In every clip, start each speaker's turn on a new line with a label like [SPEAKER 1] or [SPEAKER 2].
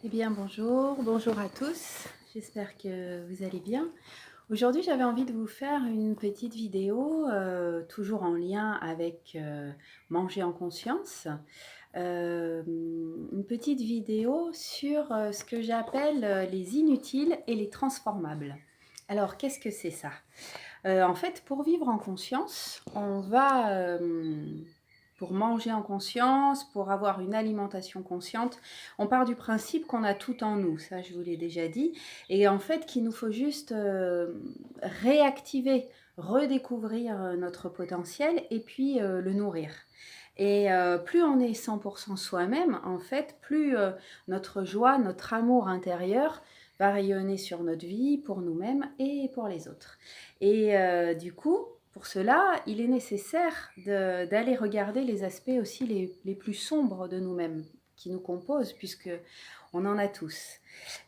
[SPEAKER 1] Eh bien, bonjour à tous. J'espère que vous allez bien. Aujourd'hui, j'avais envie de vous faire une petite vidéo, toujours en lien avec manger en conscience. Une petite vidéo sur ce que j'appelle les inutiles et les transformables. Alors, qu'est-ce que c'est ça? En fait, pour vivre en conscience, pour manger en conscience, pour avoir une alimentation consciente, on part du principe qu'on a tout en nous, ça je vous l'ai déjà dit, et en fait qu'il nous faut juste réactiver, redécouvrir notre potentiel et puis le nourrir. Et plus on est 100% soi-même, en fait, plus notre joie, notre amour intérieur va rayonner sur notre vie, pour nous-mêmes et pour les autres. Et du coup, pour cela, il est nécessaire d'aller regarder les aspects aussi les plus sombres de nous-mêmes, qui nous composent, puisque on en a tous.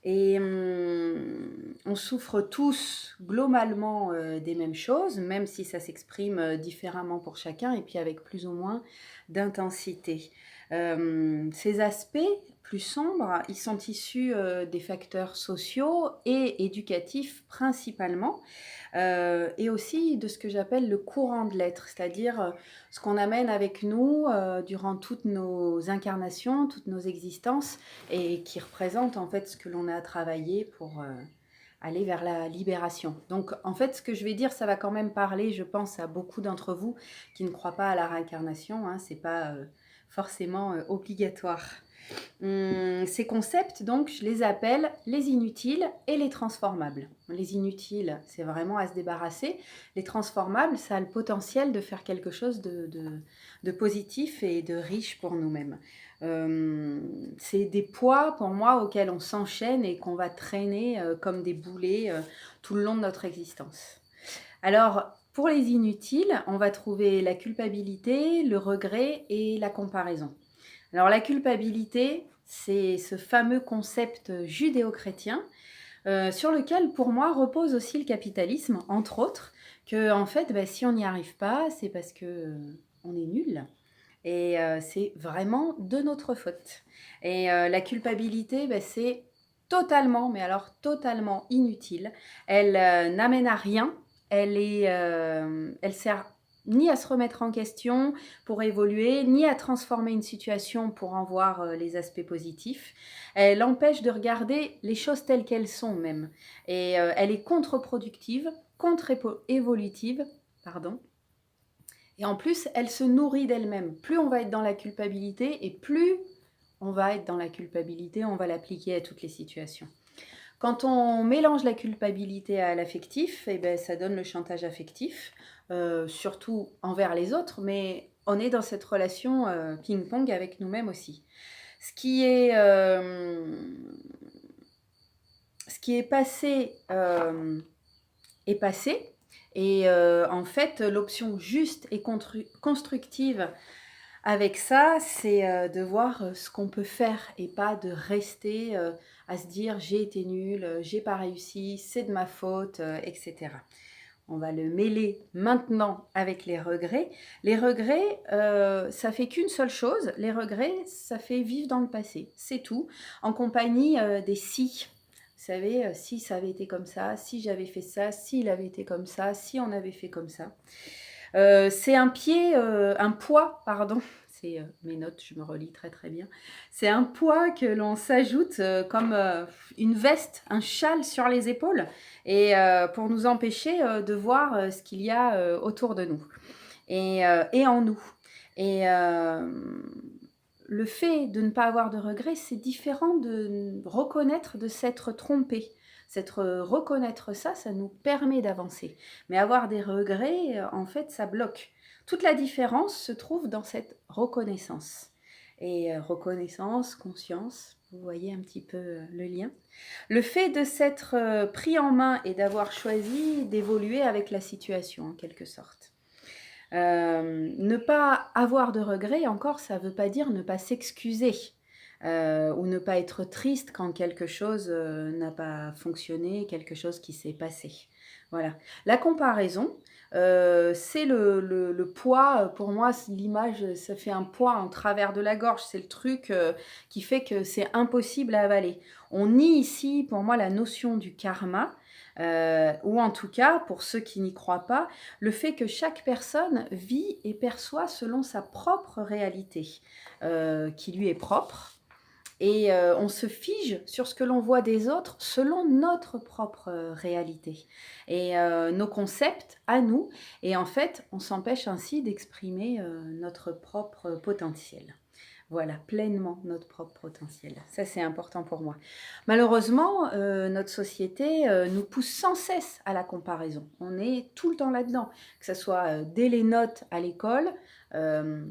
[SPEAKER 1] Et on souffre tous globalement des mêmes choses, même si ça s'exprime différemment pour chacun, et puis avec plus ou moins d'intensité. Ces aspects plus sombres, ils sont issus des facteurs sociaux et éducatifs principalement, et aussi de ce que j'appelle le courant de l'être, c'est-à-dire ce qu'on amène avec nous durant toutes nos incarnations, toutes nos existences, et qui représente en fait ce que l'on a à travailler pour aller vers la libération. Donc en fait, ce que je vais dire, ça va quand même parler, je pense, à beaucoup d'entre vous qui ne croient pas à la réincarnation, hein, c'est pas forcément obligatoire. Ces concepts, donc, je les appelle les inutiles et les transformables. Les inutiles, c'est vraiment à se débarrasser. Les transformables, ça a le potentiel de faire quelque chose de positif et de riche pour nous-mêmes. C'est des poids, pour moi, auxquels on s'enchaîne et qu'on va traîner comme des boulets tout le long de notre existence. Alors, pour les inutiles, on va trouver la culpabilité, le regret et la comparaison. Alors la culpabilité, c'est ce fameux concept judéo-chrétien sur lequel pour moi repose aussi le capitalisme, entre autres, que en fait si on n'y arrive pas, c'est parce que on est nul et c'est vraiment de notre faute. Et la culpabilité, c'est totalement, mais alors totalement inutile. Elle n'amène à rien, elle sert ni à se remettre en question pour évoluer, ni à transformer une situation pour en voir les aspects positifs. Elle empêche de regarder les choses telles qu'elles sont même. Et elle est contre-productive, contre-évolutive, pardon. Et en plus, elle se nourrit d'elle-même. Plus on va être dans la culpabilité et plus on va être dans la culpabilité, on va l'appliquer à toutes les situations. Quand on mélange la culpabilité à l'affectif, ça donne le chantage affectif, surtout envers les autres, mais on est dans cette relation ping-pong avec nous-mêmes aussi. Ce qui est, passé est passé, et en fait, l'option juste et constructive avec ça, c'est de voir ce qu'on peut faire et pas de rester à se dire j'ai été nulle, j'ai pas réussi, c'est de ma faute, etc. On va le mêler maintenant avec les regrets. Les regrets, ça fait qu'une seule chose. Les regrets, ça fait vivre dans le passé. C'est tout. En compagnie des si. Vous savez, si ça avait été comme ça, si j'avais fait ça, s'il avait été comme ça, si on avait fait comme ça. C'est un poids, pardon. C'est mes notes, je me relis très très bien. C'est un poids que l'on s'ajoute comme une veste, un châle sur les épaules, et pour nous empêcher de voir ce qu'il y a autour de nous et en nous. Et le fait de ne pas avoir de regrets, c'est différent de reconnaître, de s'être trompé. Reconnaître ça, ça nous permet d'avancer. Mais avoir des regrets, en fait, ça bloque. Toute la différence se trouve dans cette reconnaissance. Et reconnaissance, conscience, vous voyez un petit peu le lien. Le fait de s'être pris en main et d'avoir choisi d'évoluer avec la situation, en quelque sorte. Ne pas avoir de regrets, encore, ça ne veut pas dire ne pas s'excuser. Ou ne pas être triste quand quelque chose n'a pas fonctionné, quelque chose qui s'est passé. Voilà. La comparaison, c'est le poids, pour moi, l'image, ça fait un poids en travers de la gorge. C'est le truc, qui fait que c'est impossible à avaler. On nie ici, pour moi, la notion du karma, ou en tout cas, pour ceux qui n'y croient pas, le fait que chaque personne vit et perçoit selon sa propre réalité, qui lui est propre. Et on se fige sur ce que l'on voit des autres selon notre propre réalité et nos concepts à nous. Et en fait, on s'empêche ainsi d'exprimer notre propre potentiel. Voilà, pleinement notre propre potentiel. Ça, c'est important pour moi. Malheureusement, notre société nous pousse sans cesse à la comparaison. On est tout le temps là-dedans, que ce soit dès les notes à l'école, euh,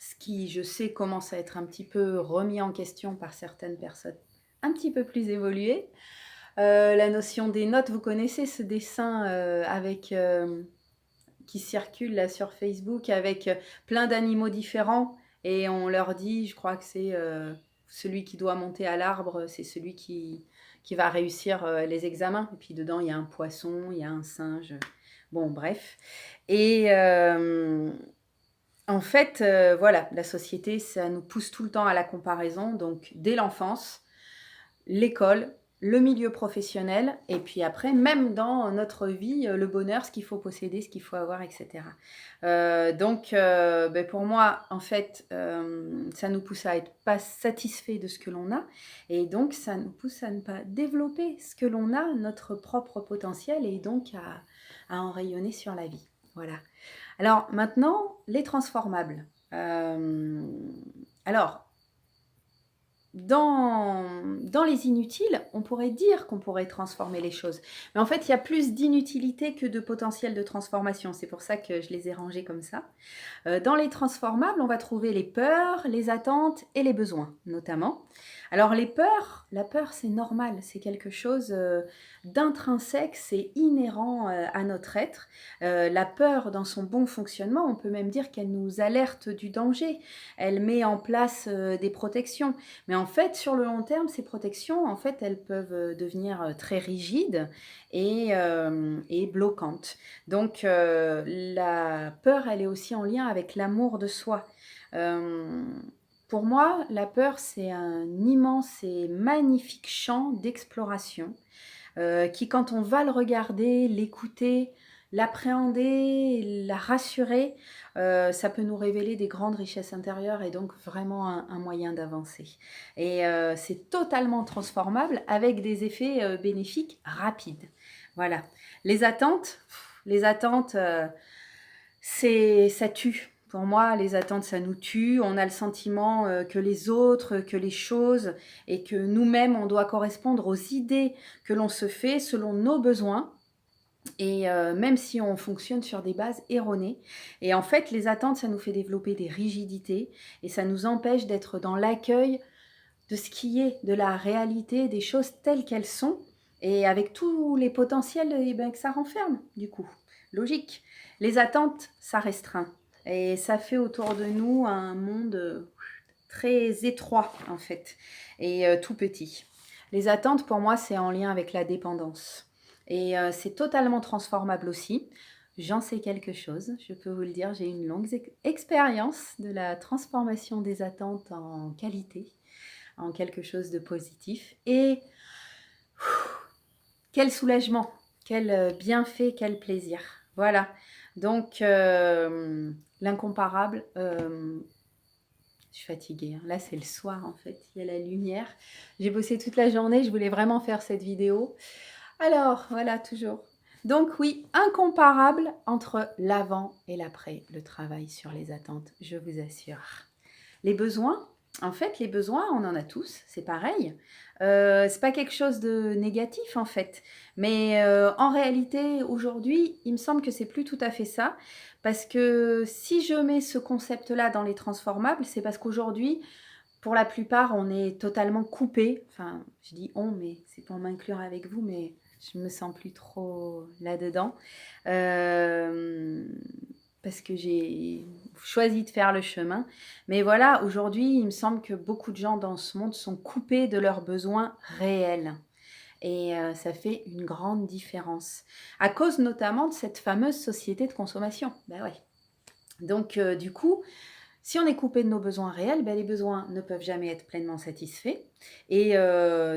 [SPEAKER 1] ce qui, je sais, commence à être un petit peu remis en question par certaines personnes un petit peu plus évoluées. La notion des notes, vous connaissez ce dessin qui circule là sur Facebook avec plein d'animaux différents et on leur dit, je crois que c'est celui qui doit monter à l'arbre, c'est celui qui va réussir les examens. Et puis dedans, il y a un poisson, il y a un singe. Bon, bref. Et en fait, voilà, la société, ça nous pousse tout le temps à la comparaison. Donc, dès l'enfance, l'école, le milieu professionnel, et puis après, même dans notre vie, le bonheur, ce qu'il faut posséder, ce qu'il faut avoir, etc. Pour moi, en fait, ça nous pousse à être pas satisfait de ce que l'on a, et donc ça nous pousse à ne pas développer ce que l'on a, notre propre potentiel, et donc à en rayonner sur la vie. Voilà. Alors maintenant, les transformables. Alors, dans les inutiles, on pourrait dire qu'on pourrait transformer les choses. Mais en fait, il y a plus d'inutilité que de potentiel de transformation. C'est pour ça que je les ai rangés comme ça. Dans les transformables, on va trouver les peurs, les attentes et les besoins, notamment. Alors les peurs, la peur c'est normal, c'est quelque chose d'intrinsèque, c'est inhérent à notre être. La peur dans son bon fonctionnement, on peut même dire qu'elle nous alerte du danger, elle met en place des protections. Mais en fait, sur le long terme, ces protections, en fait, elles peuvent devenir très rigides et bloquantes. Donc la peur, elle est aussi en lien avec l'amour de soi. Pour moi, la peur, c'est un immense et magnifique champ d'exploration qui, quand on va le regarder, l'écouter, l'appréhender, la rassurer, ça peut nous révéler des grandes richesses intérieures et donc vraiment un moyen d'avancer. Et c'est totalement transformable avec des effets bénéfiques rapides. Voilà. Les attentes, ça tue. Pour moi, les attentes, ça nous tue. On a le sentiment que les autres, que les choses et que nous-mêmes, on doit correspondre aux idées que l'on se fait selon nos besoins. Et même si on fonctionne sur des bases erronées. Et en fait, les attentes, ça nous fait développer des rigidités et ça nous empêche d'être dans l'accueil de ce qui est, de la réalité, des choses telles qu'elles sont et avec tous les potentiels que ça renferme, du coup. Logique. Les attentes, ça restreint. Et ça fait autour de nous un monde très étroit, en fait, et tout petit. Les attentes, pour moi, c'est en lien avec la dépendance. Et c'est totalement transformable aussi. J'en sais quelque chose, je peux vous le dire. J'ai une longue expérience de la transformation des attentes en qualité, en quelque chose de positif. Et quel soulagement, quel bienfait, quel plaisir. Voilà. Donc, l'incomparable, je suis fatiguée. Là, c'est le soir, en fait. Il y a la lumière. J'ai bossé toute la journée. Je voulais vraiment faire cette vidéo. Alors, voilà, toujours. Donc oui, incomparable entre l'avant et l'après, le travail sur les attentes, je vous assure. Les besoins, en fait, les besoins, on en a tous, c'est pareil. C'est pas quelque chose de négatif, en fait. Mais en réalité, aujourd'hui, il me semble que c'est plus tout à fait ça. Parce que si je mets ce concept-là dans les transformables, c'est parce qu'aujourd'hui, pour la plupart, on est totalement coupé. Enfin, je dis on, mais c'est pour m'inclure avec vous, mais je me sens plus trop là-dedans. Parce que j'ai choisi de faire le chemin. Mais voilà, aujourd'hui, il me semble que beaucoup de gens dans ce monde sont coupés de leurs besoins réels. et ça fait une grande différence. À cause notamment de cette fameuse société de consommation. Ben ouais. Donc du coup, si on est coupé de nos besoins réels, ben, les besoins ne peuvent jamais être pleinement satisfaits et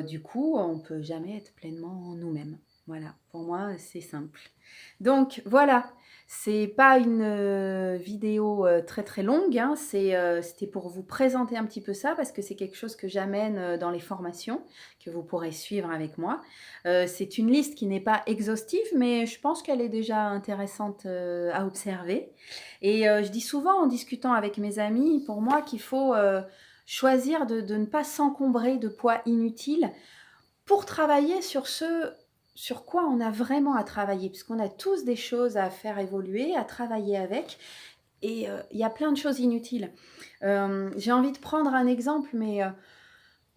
[SPEAKER 1] du coup, on ne peut jamais être pleinement nous-mêmes. Voilà, pour moi, c'est simple. Donc voilà, c'est pas une vidéo très très longue, hein, c'était pour vous présenter un petit peu ça parce que c'est quelque chose que j'amène dans les formations que vous pourrez suivre avec moi. C'est une liste qui n'est pas exhaustive, mais je pense qu'elle est déjà intéressante à observer. Et je dis souvent en discutant avec mes amis, pour moi, qu'il faut choisir de ne pas s'encombrer de poids inutiles pour travailler sur ce sur quoi on a vraiment à travailler, puisqu'on a tous des choses à faire évoluer, à travailler avec, et il y a plein de choses inutiles. J'ai envie de prendre un exemple, mais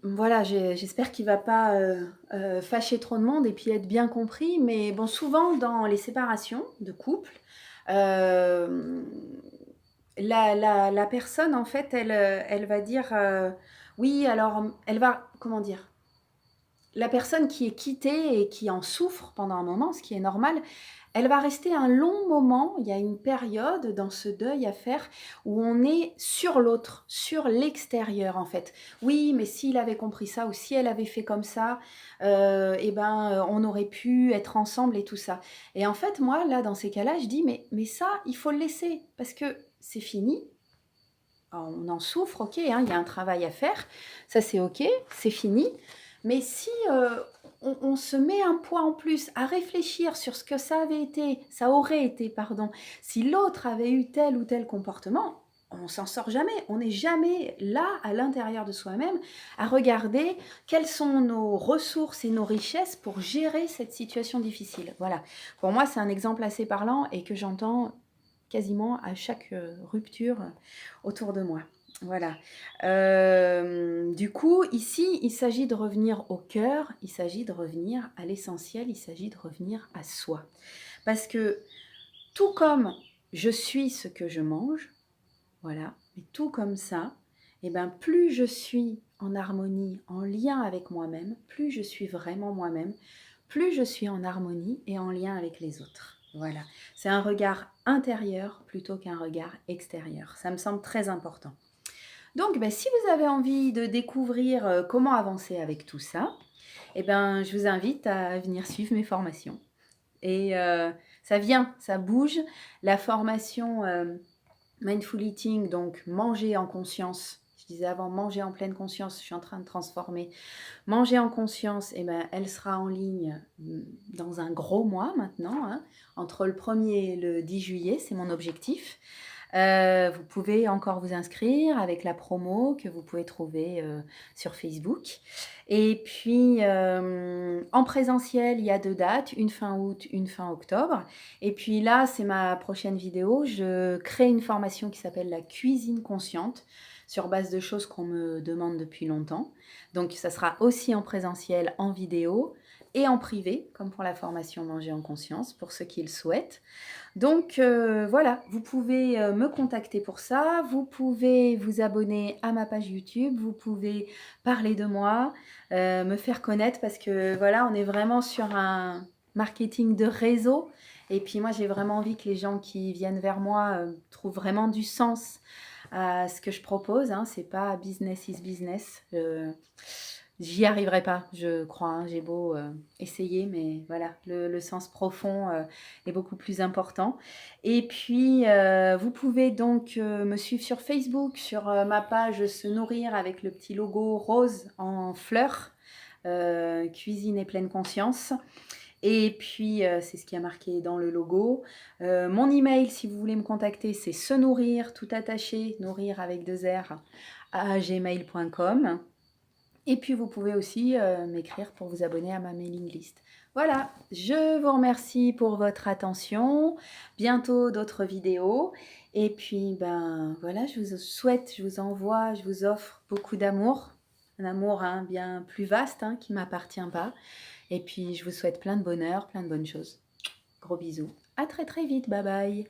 [SPEAKER 1] voilà, j'espère qu'il ne va pas fâcher trop de monde et puis être bien compris, mais bon, souvent dans les séparations de couple, euh, la personne, en fait, elle va dire, oui, alors, elle va, comment dire, la personne qui est quittée et qui en souffre pendant un moment, ce qui est normal, elle va rester un long moment, il y a une période dans ce deuil à faire où on est sur l'autre, sur l'extérieur en fait. Oui, mais s'il avait compris ça ou si elle avait fait comme ça, eh ben, on aurait pu être ensemble et tout ça. Et en fait, moi, là, dans ces cas-là, je dis, mais ça, il faut le laisser parce que c'est fini. Alors, on en souffre, ok, hein, il y a un travail à faire, ça c'est ok, c'est fini. Mais si on se met un poids en plus à réfléchir sur ce que ça aurait été, pardon, si l'autre avait eu tel ou tel comportement, on s'en sort jamais. On n'est jamais là, à l'intérieur de soi-même, à regarder quelles sont nos ressources et nos richesses pour gérer cette situation difficile. Voilà. Pour moi, c'est un exemple assez parlant et que j'entends quasiment à chaque rupture autour de moi. Voilà. Du coup, ici, il s'agit de revenir au cœur, il s'agit de revenir à l'essentiel, il s'agit de revenir à soi. Parce que tout comme je suis ce que je mange, voilà, mais tout comme ça, et ben plus je suis en harmonie, en lien avec moi-même, plus je suis vraiment moi-même, plus je suis en harmonie et en lien avec les autres. Voilà, c'est un regard intérieur plutôt qu'un regard extérieur. Ça me semble très important. Donc, ben, si vous avez envie de découvrir comment avancer avec tout ça, eh ben, je vous invite à venir suivre mes formations. Et ça vient, ça bouge. La formation Mindful Eating, donc manger en conscience. Je disais avant manger en pleine conscience, je suis en train de transformer. Manger en conscience, eh ben, elle sera en ligne dans un gros mois maintenant, hein, entre le 1er et le 10 juillet, c'est mon objectif. Vous pouvez encore vous inscrire avec la promo que vous pouvez trouver sur Facebook. Et puis, en présentiel, il y a 2 dates, une fin août, une fin octobre. Et puis là, c'est ma prochaine vidéo. Je crée une formation qui s'appelle la cuisine consciente sur base de choses qu'on me demande depuis longtemps. Donc, ça sera aussi en présentiel, en vidéo et en privé, comme pour la formation Manger en conscience, pour ceux qui le souhaitent. Donc voilà, vous pouvez me contacter pour ça, vous pouvez vous abonner à ma page YouTube, vous pouvez parler de moi, me faire connaître parce que voilà, on est vraiment sur un marketing de réseau. Et puis moi, j'ai vraiment envie que les gens qui viennent vers moi trouvent vraiment du sens à ce que je propose. Hein. C'est pas business is business. J'y arriverai pas, je crois. Hein. J'ai beau essayer, mais voilà, le sens profond est beaucoup plus important. Et puis, vous pouvez donc me suivre sur Facebook, sur ma page Se Nourrir avec le petit logo rose en fleurs, Cuisine et pleine conscience. Et puis, c'est ce qui a marqué dans le logo. Mon email, si vous voulez me contacter, c'est se nourrir, tout attaché, nourrir avec 2 R, à gmail.com. Et puis, vous pouvez aussi m'écrire pour vous abonner à ma mailing list. Voilà, je vous remercie pour votre attention. Bientôt d'autres vidéos. Et puis, ben voilà, je vous souhaite, je vous envoie, je vous offre beaucoup d'amour. Un amour hein, bien plus vaste hein, qui ne m'appartient pas. Et puis, je vous souhaite plein de bonheur, plein de bonnes choses. Gros bisous. À très très vite. Bye bye.